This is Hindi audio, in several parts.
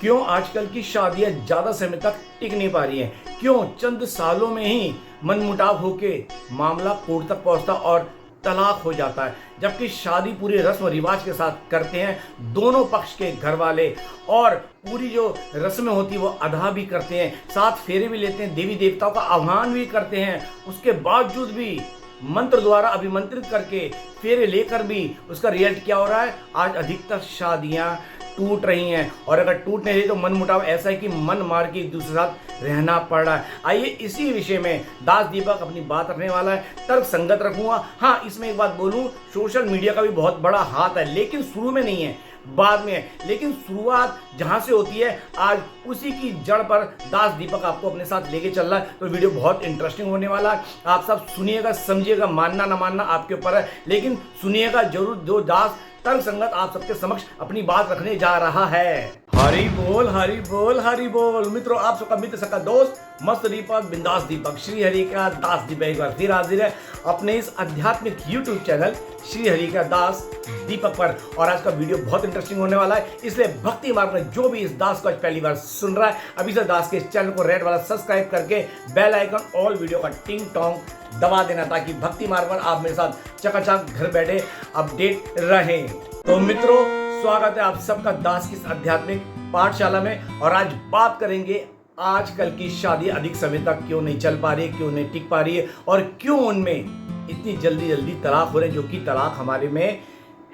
क्यों आजकल की शादियां ज्यादा समय तक टिक नहीं पा रही हैं? क्यों चंद सालों में ही मनमुटाव होके मामला कोर्ट तक पहुंचता और तलाक हो जाता है, जबकि शादी पूरे रस्म रिवाज के साथ करते हैं दोनों पक्ष के घर वाले, और पूरी जो रस्में होती है वो अदा भी करते हैं, साथ फेरे भी लेते हैं, देवी देवताओं का आह्वान भी करते हैं। उसके बावजूद भी मंत्र द्वारा अभिमंत्रित करके फेरे लेकर भी उसका रिजल्ट क्या हो रहा है? आज अधिकतर शादियां टूट रही हैं, और अगर टूट नहीं रही तो मन मुटाव ऐसा है कि मन मार के एक दूसरे के साथ रहना पड़ रहा है। आइए इसी विषय में दास दीपक अपनी बात रखने वाला है, तर्क संगत रखूंगा। हाँ, इसमें एक बात बोलूं, सोशल मीडिया का भी बहुत बड़ा हाथ है, लेकिन शुरू में नहीं है, बाद में है। लेकिन शुरुआत जहां से होती है, आज उसी की जड़ पर दास दीपक आपको अपने साथ लेके चल रहा है। तो वीडियो बहुत इंटरेस्टिंग होने वाला है, आप सब सुनिएगा, समझिएगा, मानना ना मानना आपके ऊपर है, लेकिन सुनिएगा जरूर। जो दास तर्क संगत आप सबके समक्ष अपनी बात रखने जा रहा है। हरि बोल, हरि बोल, हरि बोल। मित्रों, आप सबका मित्र, सबका दोस्त मस्त दीपक, बिंदास दीपक, श्री हरि का दास दीपक एक बार फिर हाजिर है अपने इस आध्यात्मिक यूट्यूब चैनल श्री हरि का दास दीपक पर। और आज का वीडियो बहुत इंटरेस्टिंग होने वाला है, इसलिए भक्ति मार्ग में जो भी इस दास को आज पहली बार सुन रहा है, अभी से दास के इस चैनल को रेड वाला सब्सक्राइब करके बेल आइकन ऑल वीडियो का टिंग टोंग दबा देना, ताकि भक्ति मार्ग पर आप मेरे साथ चकाचक घर बैठे अपडेट रहें। तो मित्रों, स्वागत है आप सबका दास की इस आध्यात्मिक पाठशाला में। और आज बात करेंगे आजकल की शादी अधिक समय तक क्यों नहीं चल पा रही है, क्यों नहीं टिक पा रही है, और क्यों उनमें इतनी जल्दी जल्दी तलाक हो रहे हैं, जो कि तलाक हमारे में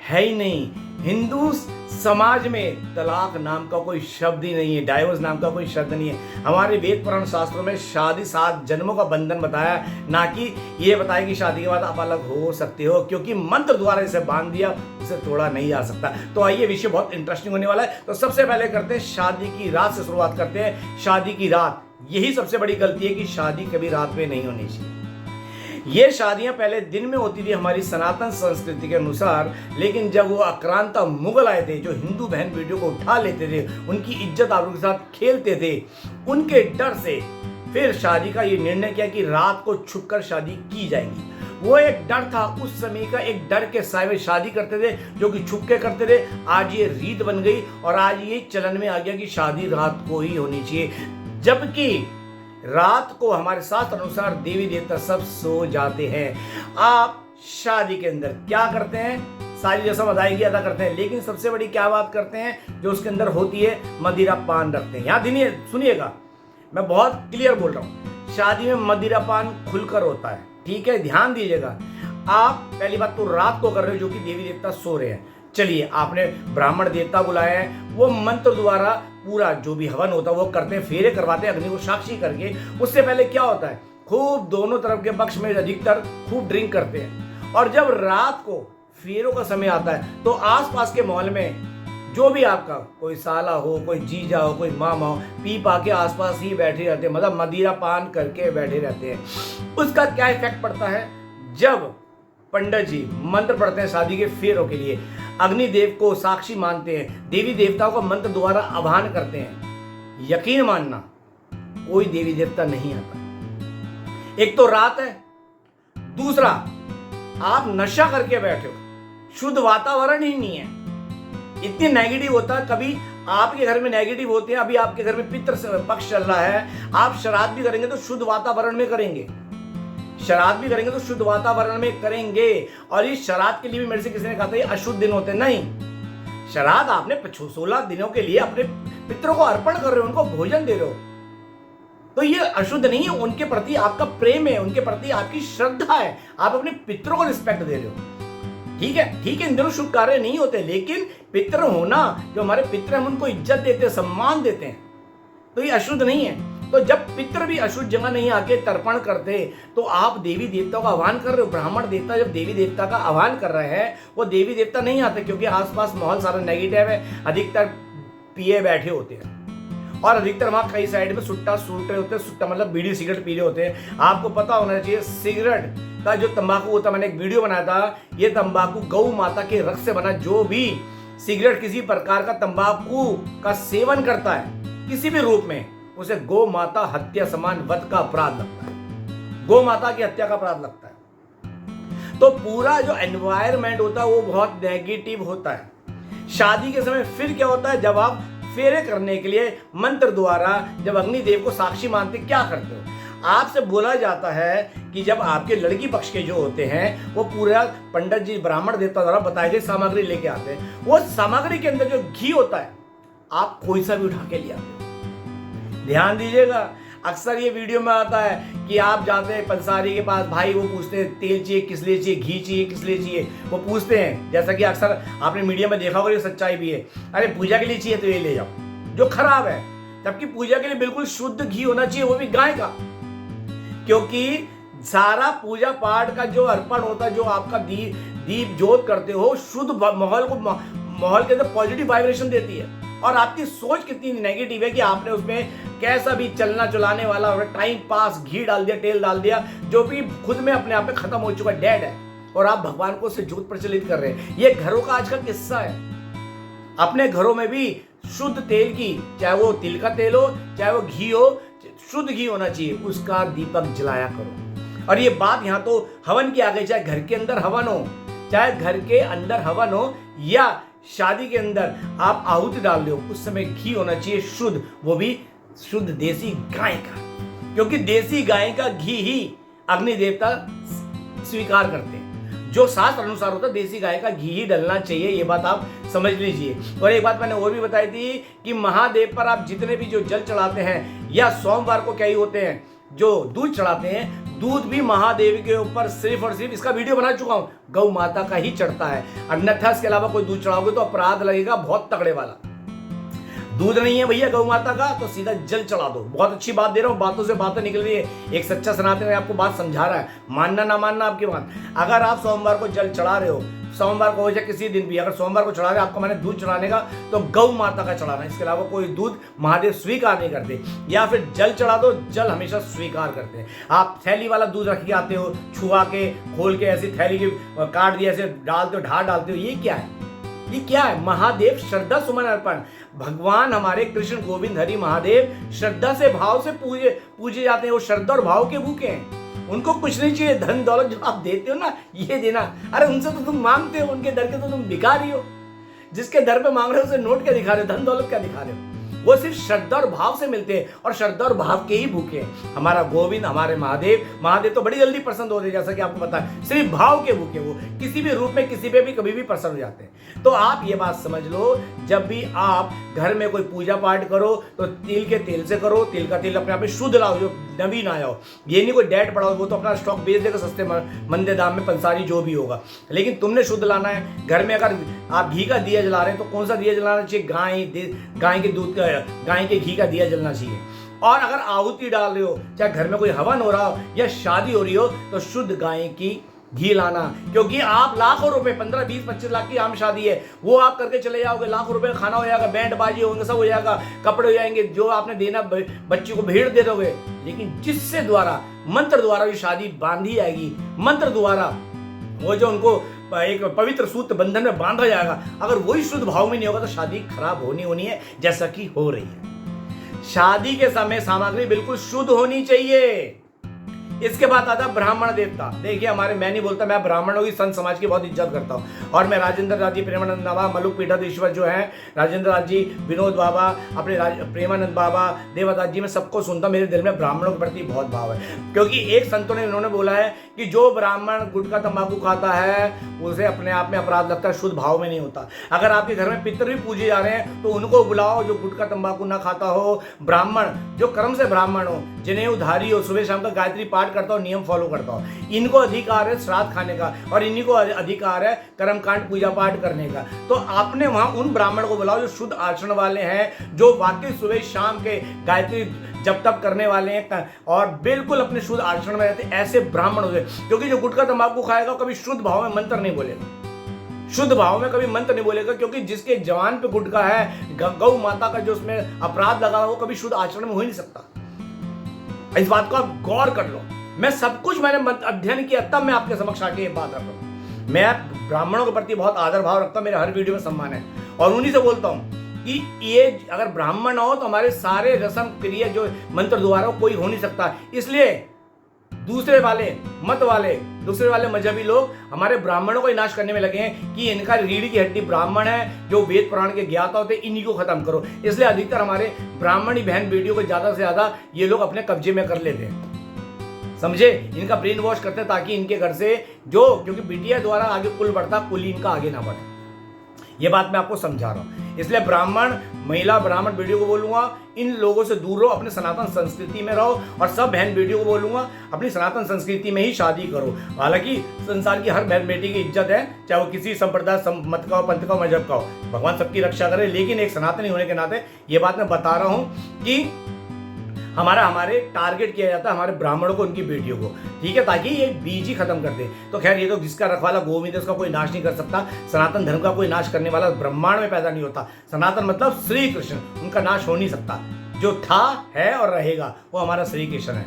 है ही नहीं। हिंदू समाज में तलाक नाम का कोई शब्द ही नहीं है, डाइवोर्स नाम का कोई शब्द नहीं है। हमारे वेद पुराण शास्त्रों में शादी 7 जन्मों का बंधन बताया, ना कि ये बताया कि शादी के बाद आप अलग हो सकते हो, क्योंकि मंत्र द्वारा इसे बांध दिया, उसे तोड़ा नहीं जा सकता। तो आइए, विषय बहुत इंटरेस्टिंग होने वाला है। तो सबसे पहले करते हैं शादी की रात से शुरुआत करते हैं। शादी की रात, यही सबसे बड़ी गलती है कि शादी कभी रात में नहीं होनी चाहिए। ये शादियां पहले दिन में होती थी हमारी सनातन संस्कृति के अनुसार, लेकिन जब वो आक्रांता मुगल आए थे, जो हिंदू बहन बेटियों को उठा लेते थे, उनकी इज्जत आबरू के साथ खेलते थे, उनके डर से फिर शादी का ये निर्णय किया कि रात को छुपकर शादी की जाएगी। वो एक डर था उस समय का, एक डर के साए में शादी करते थे, जो कि छुप के करते थे। आज ये रीत बन गई और आज ये चलन में आ गया कि शादी रात को ही होनी चाहिए, जबकि रात को हमारे शास्त्र अनुसार देवी देवता सब सो जाते हैं। आप शादी के अंदर क्या करते हैं? सारी रस्म अदायगी अदा करते हैं, लेकिन सबसे बड़ी क्या बात करते हैं जो उसके अंदर होती है? मदिरा पान रखते हैं। यहाँ सुनिएगा, मैं बहुत क्लियर बोल रहा हूँ, शादी में मदिरा पान खुलकर होता है, ठीक है? ध्यान दीजिएगा। आप पहली बात तो रात को कर रहे हो, जो कि देवी देवता सो रहे हैं। चलिए, आपने ब्राह्मण देवता बुलाए हैं, वो मंत्र द्वारा पूरा जो भी हवन होता है वो करते हैं, फेरे करवाते हैं अग्नि को साक्षी करके। उससे पहले क्या होता है? खूब दोनों तरफ के पक्ष में अधिकतर खूब ड्रिंक करते हैं, और जब रात को फेरों का समय आता है तो आसपास के माहौल में जो भी आपका कोई साला हो, कोई जीजा हो, कोई मामा हो, पी पा के आसपास ही बैठे रहते हैं, मतलब मदिरा पान करके बैठे रहते हैं। उसका क्या इफेक्ट पड़ता है? जब पंडित जी मंत्र पढ़ते हैं शादी के फेरों के लिए, अग्निदेव को साक्षी मानते हैं, देवी देवताओं को मंत्र द्वारा आह्वान करते हैं, यकीन मानना कोई देवी देवता नहीं आता। एक तो रात है, दूसरा आप नशा करके बैठे हो, शुद्ध वातावरण ही नहीं है, इतनी नेगेटिव होता है। कभी आपके घर में नेगेटिव होते हैं, अभी आपके घर में पितृ पक्ष चल रहा है, आप श्राद्ध भी करेंगे तो शुद्ध वातावरण में करेंगे, श्राद्ध भी करेंगे तो शुद्ध वातावरण में करेंगे। और इस श्राद्ध के लिए भी मेरे से किसी ने कहा था ये अशुद्ध दिन होते, नहीं। श्राद्ध आपने 16 दिनों के लिए अपने पितरों को अर्पण कर रहे हो, उनको भोजन दे रहे हो, तो ये अशुद्ध नहीं है। उनके प्रति आपका प्रेम है, उनके प्रति आपकी श्रद्धा है, आप अपने पितरों को रिस्पेक्ट दे रहे हो, ठीक है? ठीक है, इन दिनों शुभ कार्य नहीं होते, लेकिन पितर होना, जो हमारे पितर हम उनको इज्जत देते हैं, सम्मान देते हैं, तो ये अशुद्ध नहीं है। तो जब पितर भी अशुद्ध जगह नहीं आके तर्पण करते, तो आप देवी देवताओं का आह्वान कर रहे हो। ब्राह्मण देवता जब देवी देवता का आह्वान कर रहे हैं, वो देवी देवता नहीं आते, क्योंकि आसपास माहौल सारा नेगेटिव है, अधिकतर पिए बैठे होते हैं, और अधिकतर वहां कई साइड में सुट्टा सूट रहे होते हैं। सुट्टा मतलब बीड़ी सिगरेट पी रहे होते हैं। आपको पता होना चाहिए, सिगरेट का जो तंबाकू होता है, मैंने एक वीडियो बनाया था, ये तंबाकू गौ माता के रक्त से बना। जो भी सिगरेट किसी प्रकार का तंबाकू का सेवन करता है किसी भी रूप में, उसे गौ माता हत्या समान वध का अपराध लगता है, गौ माता की हत्या का अपराध लगता है। तो पूरा जो एनवायरमेंट होता है वो बहुत नेगेटिव होता है। शादी के समय फिर क्या होता है? जब आप फेरे करने के लिए मंत्र द्वारा जब अग्निदेव को साक्षी मानते क्या करते हो? आपसे बोला जाता है कि जब आपके लड़की पक्ष के जो होते हैं वो पूरा पंडित जी ब्राह्मण देवता द्वारा बताई गई सामग्री लेके आते हैं, वो सामग्री के अंदर जो घी होता है आप कोई सा भी उठा के ले आते हो। ध्यान दीजिएगा, अक्सर ये वीडियो में आता है कि आप जाते हैं पंसारी के पास, भाई वो पूछते हैं तेल चाहिए किस लिए चाहिए, घी चाहिए किस लिए चाहिए, वो पूछते हैं। जैसा कि अक्सर आपने मीडिया में देखा होगा, ये सच्चाई भी है, अरे पूजा के लिए चाहिए तो ये ले जाओ, जो खराब है। जबकि पूजा के लिए बिल्कुल शुद्ध घी होना चाहिए, वो भी गाय का, क्योंकि सारा पूजा पाठ का जो अर्पण होता है, जो आपका दीप ज्योत करते हो, शुद्ध माहौल के अंदर पॉजिटिव वाइब्रेशन देती है। और आपकी सोच कितनी नेगेटिव है कि आपने उसमें कैसा भी चलना चलाने वाला टाइम पास घी डाल दिया, तेल डाल दिया, जो भी खुद में अपने आप में खत्म हो चुका, डेड है, और आप भगवान को उससे ज्योत प्रचलित कर रहे हैं। ये घरों का आज का किस्सा है। अपने घरों में भी शुद्ध तेल की, चाहे वो तिल का तेल हो चाहे वो घी हो, शुद्ध घी होना चाहिए, उसका दीपक जलाया करो। और ये बात यहाँ तो हवन की आ गई, चाहे घर के अंदर हवन हो, चाहे घर के अंदर हवन हो या शादी के अंदर आप आहुति डाल रहे हो, उस समय घी होना चाहिए शुद्ध, वो भी शुद्ध देसी गाय का, क्योंकि देसी गाय का घी ही अग्नि देवता स्वीकार करते हैं। जो शास्त्र अनुसार होता है देसी गाय का घी ही डलना चाहिए, ये बात आप समझ लीजिए। और एक बात मैंने और भी बताई थी कि महादेव पर आप जितने भी जो जल चढ़ाते हैं या सोमवार को क्या ही होते हैं जो दूध चढ़ाते हैं, दूध भी महादेव के ऊपर सिर्फ और सिर्फ, इसका वीडियो बना चुका हूं, गौ माता का ही चढ़ता है। अन्यथा इसके अलावा कोई दूध चढ़ाओगे तो अपराध लगेगा बहुत तगड़े वाला। दूध नहीं है भैया गौ माता का, तो सीधा जल चढ़ा दो। बहुत अच्छी बात दे रहा हूँ, बातों से बातें निकल रही है, एक सच्चा सनातन आपको बात समझा रहा है, मानना ना मानना आपकी बात। अगर आप सोमवार को जल चढ़ा रहे हो, सोमवार को हो जाए किसी दिन भी, अगर सोमवार को चढ़ा रहे आपको मैंने दूध चढ़ाने का, तो गौ माता का चढ़ाना, इसके अलावा कोई दूध महादेव स्वीकार नहीं करते। या फिर जल चढ़ा दो, जल हमेशा स्वीकार करते हैं। आप थैली वाला दूध रख के आते हो, छुआ के खोल के ऐसी थैली की काट दिया, ऐसे डालते हो, ढार डालते हो, ये क्या है? ये क्या है? महादेव श्रद्धा सुमन अर्पण। भगवान हमारे कृष्ण गोविंद हरि महादेव श्रद्धा से भाव से पूजे जाते हैं। वो श्रद्धा और भाव के भूखे हैं, उनको कुछ नहीं चाहिए। धन दौलत जो आप देते हो ना, ये देना, अरे उनसे तो तुम मांगते हो, उनके दर के तो तुम भिखारी हो। जिसके दर पे मांग रहे हो उसे नोट क्या दिखा रहे हो, धन दौलत क्या दिखा रहे हो? वो सिर्फ श्रद्धा और भाव से मिलते हैं, और श्रद्धा और भाव के ही भूखे हैं। हमारा गोविंद, हमारे महादेव तो बड़ी जल्दी प्रसन्न होते हैं, जैसा कि आपको पता है। सिर्फ भाव के भूखे, वो किसी भी रूप में किसी पे भी कभी भी प्रसन्न हो जाते हैं। तो आप ये बात समझ लो, जब भी आप घर में कोई पूजा पाठ करो तो तिल के तेल से करो। तिल का तेल अपने आप में शुद्ध लाओ, जो नवीन आया हो, ये नहीं कोई डेट पड़ा हो, वो तो अपना स्टॉक बेच देगा सस्ते मंदे दाम में, पंसारी जो भी होगा, लेकिन तुमने शुद्ध लाना है। घर में अगर आप घी का दिया जला रहे हैं तो कौन सा दिया जलाना चाहिए? गाय के दूध का, गाय के घी का दिया जलना चाहिए। और अगर आहुति डाल रहे हो, चाहे घर में कोई हवन हो रहा हो या शादी हो रही हो, तो शुद्ध गाय की घी लाना, क्योंकि आप लाखों रुपए, 15, 20, 25 लाख की आम शादी है, वो आप करके चले जाओगे, लाखों रुपए का खाना हो जाएगा, बैंड बाजी होंगे, सब हो जाएगा, कपड़े हो जाएंगे, जो आपने देना बच्ची को भीड़ दे दोगे। लेकिन जिससे द्वारा, मंत्र द्वारा ये शादी बांधी जाएगी, मंत्र द्वारा वो जो उनको एक पवित्र सूत्र बंधन में बांधा जाएगा, अगर वही शुद्ध भाव में नहीं होगा तो शादी खराब होनी है, जैसा कि हो रही है। शादी के समय सामग्री बिल्कुल शुद्ध होनी चाहिए। इसके बाद आता ब्राह्मण देवता। देखिए हमारे, मैं नहीं बोलता, मैं ब्राह्मणों की संत समाज की बहुत इज्जत करता हूँ, और मैं राजेंद्र राज जी, प्रेमानंद बाबा, मलुक पीठाधीश्वर जो है राजेंद्र राज जी, विनोद बाबा, अपने प्रेमानंद बाबा, देवदास जी, मैं सबको सुनता। मेरे दिल में ब्राह्मणों के प्रति बहुत भाव है, क्योंकि एक संतों ने उन्होंने बोला है कि जो ब्राह्मण गुटखा तंबाकू खाता है उसे अपने आप में अपराध लगता है, शुद्ध भाव में नहीं होता। अगर आपके घर में पितर भी पूजे जा रहे हैं तो उनको बुलाओ जो गुटखा तंबाकू ना खाता हो, ब्राह्मण जो कर्म से ब्राह्मण हो, जिन्हें उधारी हो, सुबह शाम का गायत्री पाठ करता हो, नियम फॉलो करता हो, इनको अधिकार है श्राद्ध खाने का, और इन्हीं को अधिकार है कर्मकांड पूजा पाठ करने का। तो आपने वहां उन ब्राह्मण को बुलाओ जो शुद्ध आचरण वाले हैं, जो वाकई सुबह शाम के गायत्री जब तक करने वाले हैं और बिल्कुल अपने शुद्ध आचरण में रहते, ऐसे ब्राह्मण हो गए। क्योंकि जो गुटखा तंबाकू खाएगा कभी शुद्ध भाव में मंत्र नहीं बोलेगा, शुद्ध भाव में कभी मंत्र नहीं बोलेगा, क्योंकि जिसके जवान पे गुटखा है, गौ माता का जो उसमें अपराध लगा, वो कभी शुद्ध आचरण में हो ही नहीं सकता। इस बात को आप गौर कर लो। मैं सब कुछ मैंने अध्ययन किया, तब मैं आपके समक्ष आके ये बात रख रहा हूं। मैं ब्राह्मणों के प्रति बहुत आदर भाव रखता हूं, मेरे हर वीडियो में सम्मान है, और उन्हीं से बोलता हूं कि ये अगर ब्राह्मण हो तो हमारे सारे रस्म क्रिया जो मंत्र द्वारा कोई हो नहीं सकता। इसलिए दूसरे वाले मत वाले, दूसरे वाले मजहबी लोग हमारे ब्राह्मणों को ही नाश करने में लगे हैं कि इनका रीढ़ की हड्डी ब्राह्मण है, जो वेद पुराण के ज्ञाता होते, इन्हीं को खत्म करो। इसलिए अधिकतर हमारे ब्राह्मणी बहन बेटियों को ज्यादा से ज्यादा ये लोग अपने कब्जे में कर लेते हैं, समझे। इनका ब्रेन वॉश करते हैं ताकि इनके घर से जो, क्योंकि बिटिया द्वारा आगे कुल बढ़ता, कुल इनका आगे ना बढ़े। ये बात मैं आपको समझा रहा हूं। इसलिए ब्राह्मण महिला, ब्राह्मण बेटियों को बोलूंगा, इन लोगों से दूर रहो, अपने सनातन संस्कृति में रहो। और सब बहन बेटियों को बोलूंगा, अपनी सनातन संस्कृति में ही शादी करो। हालांकि संसार की हर बहन बेटी की इज्जत है, चाहे वो किसी संप्रदाय, मत का हो, पंथ का हो, मजहब का हो, भगवान सबकी रक्षा करे। लेकिन एक सनातनी होने के नाते ये बात मैं बता रहा हूं कि हमारे टारगेट किया जाता है हमारे ब्राह्मणों को, उनकी बेटियों को, ठीक है, ताकि ये बीज ही खत्म कर दे। तो खैर, ये तो जिसका रखवाला गोविंद है उसका कोई नाश नहीं कर सकता। सनातन धर्म का कोई नाश करने वाला ब्रह्मांड में पैदा नहीं होता। सनातन मतलब श्री कृष्ण, उनका नाश हो नहीं सकता। जो था, है और रहेगा वो हमारा श्री कृष्ण है,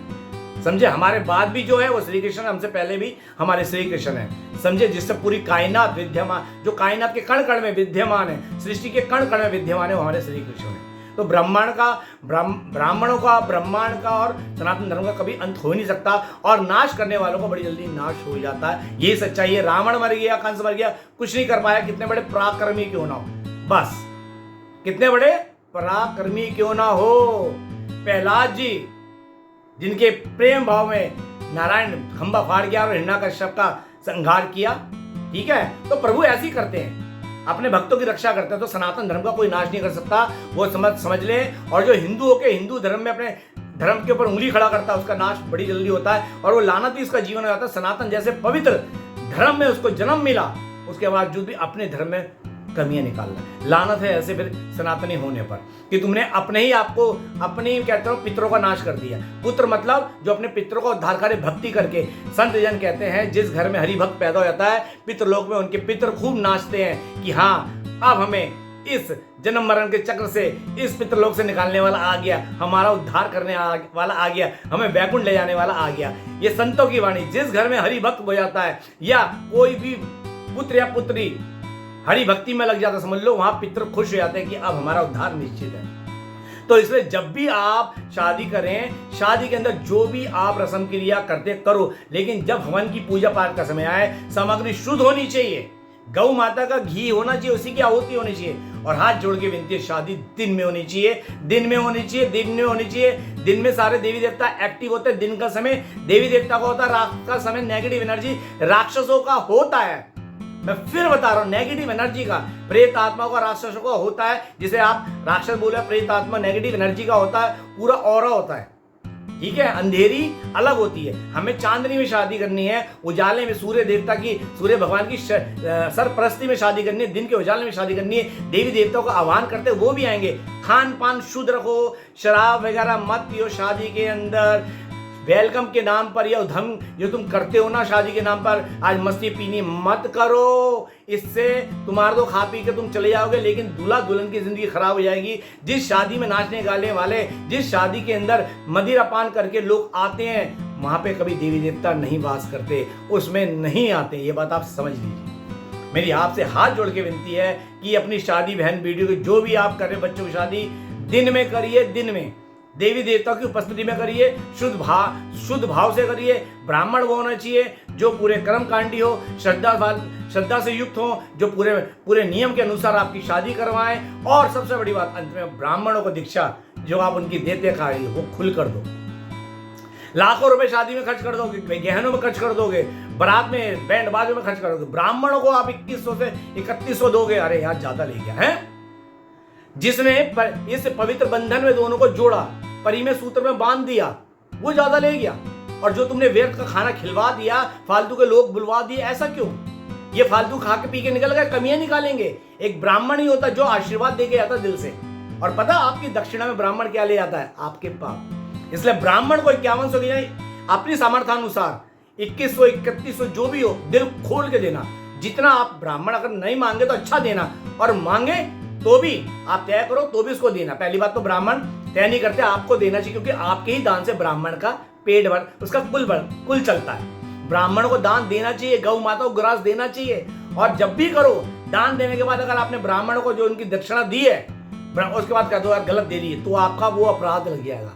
समझे। हमारे बाद भी जो है वो श्री कृष्ण है, हमसे पहले भी हमारे श्री कृष्ण है, समझे। जिससे पूरी कायनात विद्यमान, जो कायनात के कण कण में विद्यमान है, सृष्टि के कण कण में विद्यमान है, वो हमारे श्री कृष्ण है। तो ब्राह्मणों का, ब्रह्मांड का और सनातन धर्म का कभी अंत हो ही नहीं सकता। और नाश करने वालों का बड़ी जल्दी नाश हो जाता है। ये सच्चाई है। रावण मर गया, कंस मर गया, कुछ नहीं कर पाया, कितने बड़े पराक्रमी क्यों ना हो, बस कितने बड़े पराक्रमी क्यों ना हो। प्रहलाद जी, जिनके प्रेम भाव में नारायण खंबा फाड़ गया और हिरण्याकश्यप का संहार किया, ठीक है। तो प्रभु ऐसे ही करते हैं, अपने भक्तों की रक्षा करते हैं। तो सनातन धर्म का कोई नाश नहीं कर सकता, वो समझ ले। और जो हिंदू होके हिंदू धर्म में अपने धर्म के ऊपर उंगली खड़ा करता है, उसका नाश बड़ी जल्दी होता है और वो लानत ही उसका जीवन हो जाता है। सनातन जैसे पवित्र धर्म में उसको जन्म मिला, उसके बावजूद भी अपने धर्म में कमियां निकालना, लानत है ऐसे फिर सनातनी होने पर, कि तुमने अपने ही आपको, अपनी कहते हो पितरों का नाश कर दिया। पुत्र मतलब जो अपने पितरों का उद्धार करे भक्ति करके। संत जन कहते हैं जिस घर में हरि भक्त पैदा हो जाता है, पितृलोक में उनके पितर खूब नाचते हैं कि हाँ, अब हमें इस जन्म मरण के चक्र से, इस पितृलोक से निकालने वाला आ गया, हमारा उद्धार करने वाला आ गया, हमें वैकुंठ ले जाने वाला आ गया। ये संतों की वाणी। जिस घर में हरि भक्त हो जाता है, या कोई भी पुत्र या पुत्री हरि भक्ति में लग जाता, समझ लो वहां पितृ खुश हो जाते हैं कि अब हमारा उद्धार निश्चित है। तो इसलिए जब भी आप शादी करें, शादी के अंदर जो भी आप रस्म क्रिया करते करो, लेकिन जब हवन की पूजा पाठ का समय आए, सामग्री शुद्ध होनी चाहिए, गौ माता का घी होना चाहिए, उसी की आहुति होनी चाहिए। और हाथ जोड़ के विनती है, शादी दिन में होनी चाहिए, दिन में होनी चाहिए, दिन में होनी चाहिए। दिन में सारे देवी देवता एक्टिव होते हैं। दिन का समय देवी देवता का होता है, रात का समय नेगेटिव एनर्जी राक्षसों का होता है। मैं फिर बता रहा हूं, नेगेटिव एनर्जी का, प्रेत आत्मा का, राक्षसों का होता है। जिसे आप राक्षस बोले, प्रेत आत्मा नेगेटिव एनर्जी का होता है, पूरा ऑरा होता है, ठीक है। अंधेरी अलग होती है। हमें चांदनी में शादी करनी है, उजाले में सूर्य देवता की, सूर्य भगवान की सरपरस्ती में शादी करनी है, दिन के उजाले में शादी करनी है। देवी देवताओं का आह्वान करते वो भी आएंगे। खान पान शुद्ध रखो, शराब वगैरह मत पियो शादी के अंदर। वेलकम के नाम पर या धम जो तुम करते हो ना शादी के नाम पर, आज मस्ती पीनी मत करो। इससे तुम्हारा तो खा पी के तुम चले जाओगे, लेकिन दूल्हा दुल्हन की जिंदगी खराब हो जाएगी। जिस शादी में नाचने गाने वाले, जिस शादी के अंदर मदिरा पान करके लोग आते हैं, वहां पे कभी देवी देवता नहीं वास करते, उसमें नहीं आते। ये बात आप समझ लीजिए। मेरी आपसे हाथ जोड़ के विनती है कि अपनी शादी, बहन बेटियों की जो भी आप कर रहे बच्चों की शादी, दिन में करिए, दिन में देवी देवताओं की उपस्थिति में करिए, शुद्ध भाव से करिए। ब्राह्मण वो होना चाहिए जो पूरे कर्मकांडी हो, श्रद्धा से युक्त हो, जो पूरे नियम के अनुसार आपकी शादी करवाएं। और सबसे बड़ी बात, अंत में ब्राह्मणों को दीक्षा जो आप उनकी देते कार्य वो खुल कर दो। लाखों रुपए शादी में खर्च कर दोगे, गहनों में खर्च कर दोगे, बारात में, बैंड बाजों में खर्च करोगे, ब्राह्मणों को आप 2100 से 3100 दोगे, अरे यार ज्यादा ले गया है। जिसने इस पवित्र बंधन में दोनों को जोड़ा, परी में सूत्र में बांध दिया, वो ज्यादा ले गया। और जो तुमने व्यर्थ का खाना खिलवा दिया, फालतू के लोग बुलवा दिए, ऐसा क्यों? ये फालतू खा के पी के निकल गए, कमियां निकालेंगे। एक ब्राह्मण ही होता जो आशीर्वाद दे के आता दिल से। और पता आपकी दक्षिणा में ब्राह्मण क्या ले आता है? आपके पाप। इसलिए ब्राह्मण को 5100 की अपनी सामर्थ्यानुसार 2100 3100 जो भी हो, दिल खोल के देना। जितना आप ब्राह्मण अगर नहीं मांगे तो अच्छा देना, और मांगे तो भी आप तय करो तो भी उसको देना। पहली बात तो ब्राह्मण तय नहीं करते, आपको देना चाहिए, क्योंकि आपके ही दान से ब्राह्मण का पेट भर, उसका कुल चलता है। ब्राह्मण को दान देना चाहिए, गौ माता को ग्रास देना चाहिए। और जब भी करो, दान देने के बाद अगर आपने ब्राह्मण को जो उनकी दक्षिणा दी है, उसके बाद कह दो यार गलत दे दी, तो आपका वो अपराध लग जाएगा।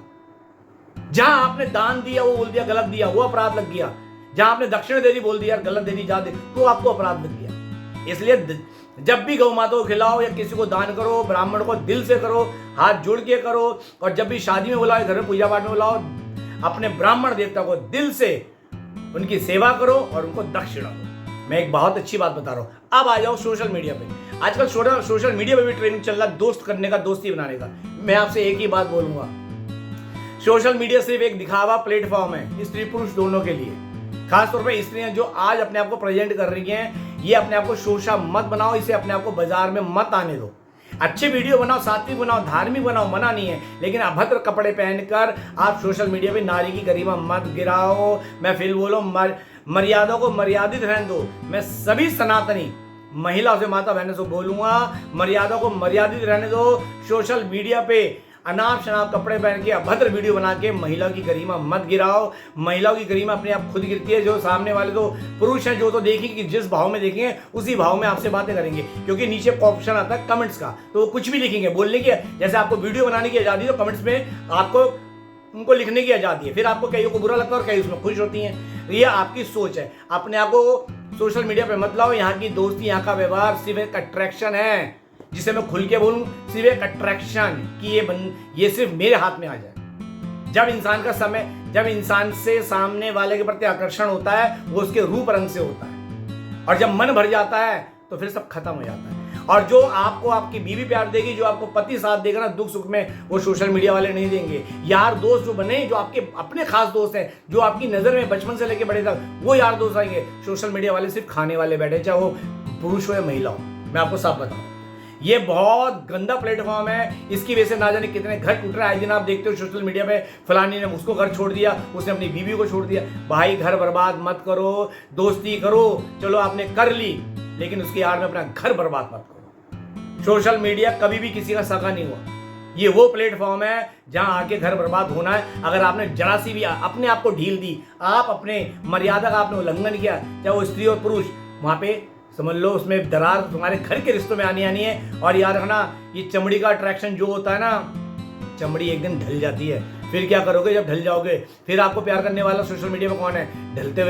जहां आपने दान दिया वो बोल दिया गलत दिया, वो अपराध लग गया। जहां आपने दक्षिण दे दी बोल दिया गलत दे दी, जा दे, तो आपको अपराध लग गया। इसलिए जब भी गौ माता को खिलाओ या किसी को दान करो, ब्राह्मण को दिल से करो, हाथ जोड़ के करो। और जब भी शादी में बुलाओ, घर में पूजा पाठ में बुलाओ, अपने ब्राह्मण देवता को दिल से उनकी सेवा करो और उनको दक्षिणा दो। मैं एक बहुत अच्छी बात बता रहा हूं। अब आ जाओ सोशल मीडिया पे। आजकल सोशल मीडिया पे भी ट्रेंडिंग चल रहा है दोस्त करने का, दोस्ती बनाने का। मैं आपसे एक ही बात बोलूंगा, सोशल मीडिया सिर्फ एक दिखावा प्लेटफॉर्म है स्त्री पुरुष दोनों के लिए। खासतौर पर स्त्रियां जो आज अपने आप को प्रेजेंट कर रही हैं, ये अपने आप को शोषा मत बनाओ, इसे अपने आप को बाजार में मत आने दो। अच्छे वीडियो बनाओ, सात्विक बनाओ, धार्मिक बनाओ, मना नहीं है, लेकिन अभद्र कपड़े पहनकर आप सोशल मीडिया पे नारी की गरिमा मत गिराओ। मैं फिर बोलो, मर्यादा को मर्यादित रहने दो। मैं सभी सनातनी महिला से, माता बहनों से बोलूंगा, मर्यादा को मर्यादित रहने दो। सोशल मीडिया पे अनाप शनाप कपड़े पहन के अभद्र वीडियो बना के महिलाओं की गरिमा मत गिराओ। महिलाओं की गरिमा अपने आप खुद गिरती है। जो सामने वाले तो पुरुष हैं, जो तो देखेंगे कि जिस भाव में देखेंगे उसी भाव में आपसे बातें करेंगे, क्योंकि नीचे ऑप्शन आता है कमेंट्स का, तो वो कुछ भी लिखेंगे बोलने की। जैसे आपको वीडियो बनाने की आज़ादी है, तो कमेंट्स में आपको उनको लिखने की आज़ादी है। फिर आपको कईयों को बुरा लगता है और कई उसमें खुश होती हैं। ये आपकी सोच है। अपने आप को सोशल मीडिया पे मत लाओ। यहाँ की दोस्ती, यहाँ का व्यवहार सिर्फ एक अट्रैक्शन है, जिसे मैं खुल के बोलूं, सिर्फ एक अट्रैक्शन कि ये सिर्फ मेरे हाथ में आ जाए। जब इंसान से सामने वाले के प्रति आकर्षण होता है, वो उसके रूप रंग से होता है। और जब मन भर जाता है तो फिर सब खत्म हो जाता है। और जो आपको आपकी बीवी प्यार देगी, जो आपको पति साथ देगा ना दुख सुख में, वो सोशल मीडिया वाले नहीं देंगे। यार दोस्त जो बने, जो आपके अपने खास दोस्त हैं, जो आपकी नजर में बचपन से लेके बड़े तक, वो यार दोस्त आएंगे। सोशल मीडिया वाले सिर्फ खाने वाले बैठे, चाहे वो पुरुष हो या महिला हो। मैं आपको साफ बताऊं, ये बहुत गंदा प्लेटफॉर्म है। इसकी वजह से ना जाने कितने घर टूट रहे हैं। आज दिन आप देखते हो सोशल मीडिया पे, फलानी ने उसको घर छोड़ दिया, उसने अपनी बीवी को छोड़ दिया। भाई घर बर्बाद मत करो, दोस्ती करो, चलो आपने कर ली, लेकिन उसकी आड़ में अपना घर बर्बाद मत करो। सोशल मीडिया कभी भी किसी का सगा नहीं हुआ। ये वो प्लेटफॉर्म है जहां आके घर बर्बाद होना है। अगर आपने जरा सी भी अपने आप को ढील दी, आप अपने मर्यादा का आपने उल्लंघन किया, चाहे वो स्त्री और पुरुष, वहां पे समझ लो उसमें दरार तुम्हारे घर के रिश्तों में आनी है। और याद रखना, ये चमड़ी का अट्रैक्शन जो होता है ना, चमड़ी एक दिन ढल जाती है। फिर क्या करोगे जब ढल जाओगे? फिर आपको प्यार करने वाला सोशल मीडिया पे कौन है? ढलते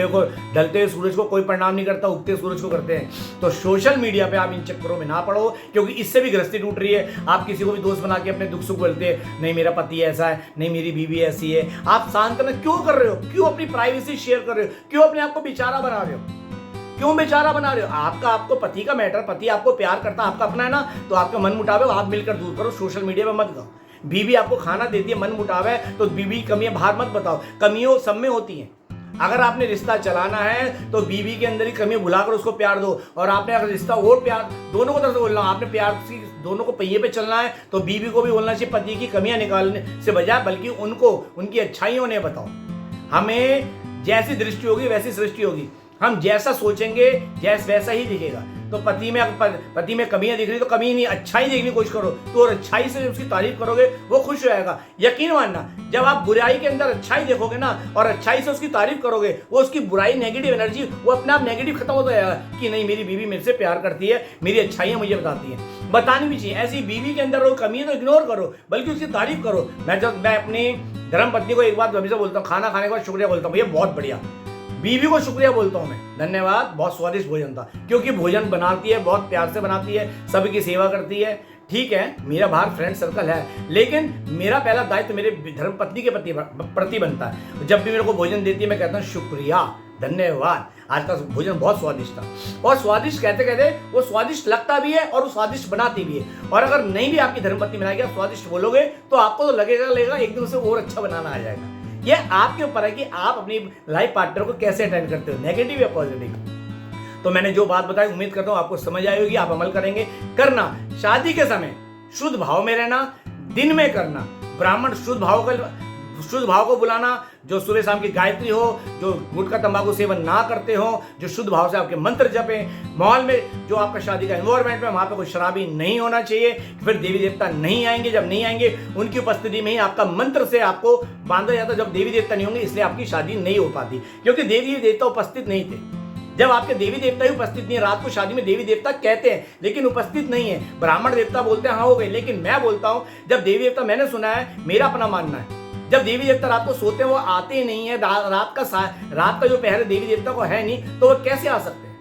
हुए सूरज को कोई प्रणाम नहीं करता, उगते सूरज को करते हैं। तो सोशल मीडिया पे आप इन चक्करों में ना पड़ो, क्योंकि इससे भी गृहस्थी टूट रही है। आप किसी को भी दोस्त बना के अपने दुख सुख बोलते हैं, नहीं मेरा पति ऐसा है, नहीं मेरी बीवी ऐसी है। आप सांत्वना क्यों कर रहे हो? क्यों अपनी प्राइवेसी शेयर कर रहे हो? क्यों अपने आप को बेचारा बना रहे हो? क्यों बेचारा बना रहे हो? आपको पति का मैटर, पति आपको प्यार करता, आपका अपना है ना, तो आपका मन मुटाव है, आप मिलकर दूर करो। सोशल मीडिया पे मत गाओ। बीवी आपको खाना देती है, मन मुटाव है, तो बीवी की कमियां बाहर मत बताओ। कमियों सब में होती हैं। अगर आपने रिश्ता चलाना है तो बीवी के अंदर ही कमी भुलाकर उसको प्यार दो। और आपने अगर रिश्ता और प्यार, दोनों को तरफ से बोलना, आपने प्यार की दोनों को पहिए पे चलना है, तो बीवी को भी बोलना चाहिए पति की कमियां निकालने से बजाय, बल्कि उनको उनकी अच्छाइयों ने बताओ। हमें जैसी दृष्टि होगी वैसी सृष्टि होगी। हम जैसा सोचेंगे वैसा ही दिखेगा। तो पति में कमियां दिख रही तो कमी नहीं, अच्छाई देखने की कोशिश करो। तो और अच्छाई से उसकी तारीफ करोगे, वो खुश हो जाएगा। यकीन मानना, जब आप बुराई के अंदर अच्छाई देखोगे ना और अच्छाई से उसकी तारीफ करोगे, वो उसकी बुराई, नेगेटिव एनर्जी, वो अपने आप नेगेटिव खत्म होता जाएगा कि नहीं मेरी बीवी मेरे से प्यार करती है, मेरी अच्छाइयां मुझे बताती है। बतानी भी चाहिए। ऐसी बीवी के अंदर वो कमी है तो इग्नोर करो, बल्कि उसकी तारीफ करो। मैं अपनी धर्म पत्नी को एक बात हमेशा बोलता हूँ, खाना खाने के बाद शुक्रिया बोलता हूँ, भैया बहुत बढ़िया। बीवी को शुक्रिया बोलता हूं मैं, धन्यवाद, बहुत स्वादिष्ट भोजन था। क्योंकि भोजन बनाती है, बहुत प्यार से बनाती है, सबकी सेवा करती है। ठीक है, मेरा बाहर फ्रेंड सर्कल है, लेकिन मेरा पहला दायित्व मेरे धर्म पत्नी के प्रति बनता है। जब भी मेरे को भोजन देती है, मैं कहता हूँ शुक्रिया, धन्यवाद, आज का भोजन बहुत स्वादिष्ट था। और स्वादिष्ट कहते कहते वो स्वादिष्ट लगता भी है और वो स्वादिष्ट बनाती भी है। और अगर नहीं भी आपकी धर्मपत्नी बनाएगी, आप स्वादिष्ट बोलोगे, तो आपको तो लगेगा एक दिन से और अच्छा बनाना आ जाएगा। ये आपके ऊपर है कि आप अपनी लाइफ पार्टनर को कैसे अटेंड करते हो, नेगेटिव या पॉजिटिव। तो मैंने जो बात बताई, उम्मीद करता हूं आपको समझ आई होगी, आप अमल करेंगे। करना, शादी के समय शुद्ध भाव में रहना, दिन में करना, ब्राह्मण शुद्ध भाव को बुलाना, जो सुबह शाम की गायत्री हो, जो गुटखा तंबाकू सेवन ना करते हो, जो शुद्ध भाव से आपके मंत्र जपें। माहौल में जो आपका शादी का एनवायरमेंट में, वहां पे कोई शराबी नहीं होना चाहिए। फिर देवी देवता नहीं आएंगे, जब नहीं आएंगे उनकी उपस्थिति में ही आपका मंत्र से आपको बांधा जाता। जब देवी देवता नहीं होंगे, इसलिए आपकी शादी नहीं हो पाती, क्योंकि देवी देवता उपस्थित नहीं थे। जब आपके देवी देवता ही उपस्थित नहीं है, रात को शादी में देवी देवता कहते हैं लेकिन उपस्थित नहीं है। ब्राह्मण देवता बोलते हैं हाँ हो गए, लेकिन मैं बोलता हूं, जब देवी देवता, मैंने सुना है, मेरा अपना मानना है, जब देवी देवता रात को सोते हैं वो आते ही नहीं है, रात का जो पहर देवी देवता को है नहीं, तो वो कैसे आ सकते हैं?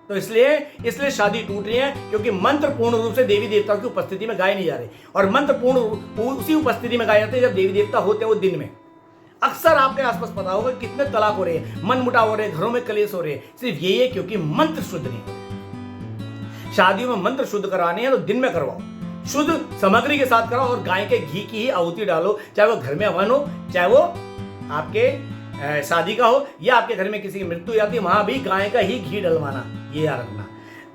तो इसलिए शादी टूट रही है, क्योंकि मंत्र पूर्ण रूप से देवी देवता की उपस्थिति में गाए नहीं जा रहे। और मंत्र पूर्ण उसी उपस्थिति में गाए जाते हैं जब देवी देवता होते हैं वो दिन में। अक्सर आपके आसपास पता होगा कितने तलाक हो रहे हैं, मन मुटाव हो रहे हैं, घरों में कलेश हो रहे हैं, सिर्फ यही है क्योंकि मंत्र शुद्ध नहीं हो रहे। शादियों में मंत्र शुद्ध कराने हैं तो दिन में करवाओ, शुद्ध सामग्री के साथ कराओ, और गाय के घी की ही आहुति डालो, चाहे वो घर में हवन हो, चाहे वो आपके शादी का हो, या आपके घर में किसी की मृत्यु जाती है, वहां भी गाय का ही घी डलवाना, ये याद रखना।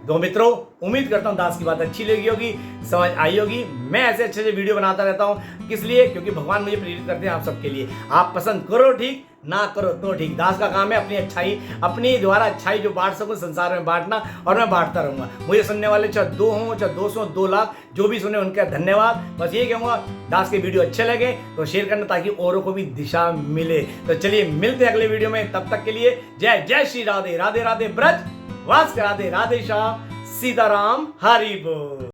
दो मित्रों, उम्मीद करता हूं दास की बात अच्छी लगी होगी, समझ आई होगी। मैं ऐसे अच्छे वीडियो बनाता रहता हूं, किस लिए? क्योंकि भगवान मुझे प्रेरित करते हैं आप सबके लिए। आप पसंद करो ठीक, ना करो तो ठीक। दास का काम है अपनी अच्छाई, अपनी द्वारा अच्छाई जो बांट सकूं संसार में बांटना, और मैं बांटता रहूंगा। मुझे सुनने वाले चाहे 2 हों, चाहे 200, 2 लाख, जो भी सुने उनका धन्यवाद। बस ये कहूंगा, दास के वीडियो अच्छे लगे तो शेयर करना, ताकि औरों को भी दिशा मिले। तो चलिए मिलते हैं अगले वीडियो में, तब तक के लिए जय जय श्री राधे। राधे राधे ब्रज वास, राधे राधे श्याम, सीताराम, हरि बोल।